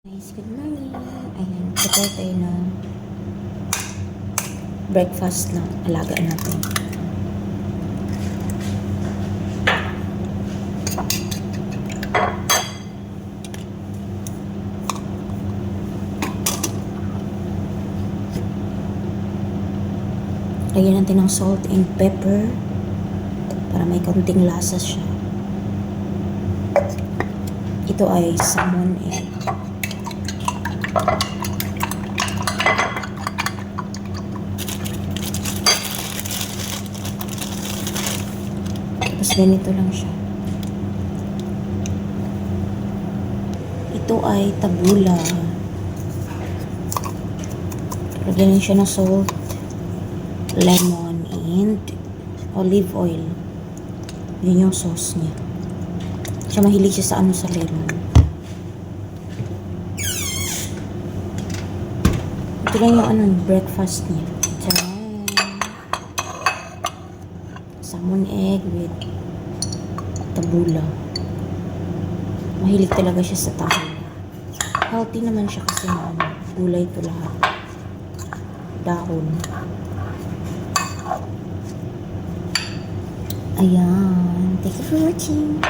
Guys, good morning. Ayan, prepare tayo ng breakfast ng alaga natin. Lagyan natin ng salt and pepper para may kaunting lasa siya. Ito ay salmon egg. Tapos ganito lang siya. Ito ay tabula. Lagyan siya ng salt, lemon, and olive oil. Yun yung sauce niya. Siya mahilig siya sa lemon. Ito lang yung breakfast niya. Diyan. Salmon egg with tabula. Mahilig talaga siya sa tabula. Healthy naman siya kasi gulay ito lahat. Dahon. Ayan. Thank you for watching.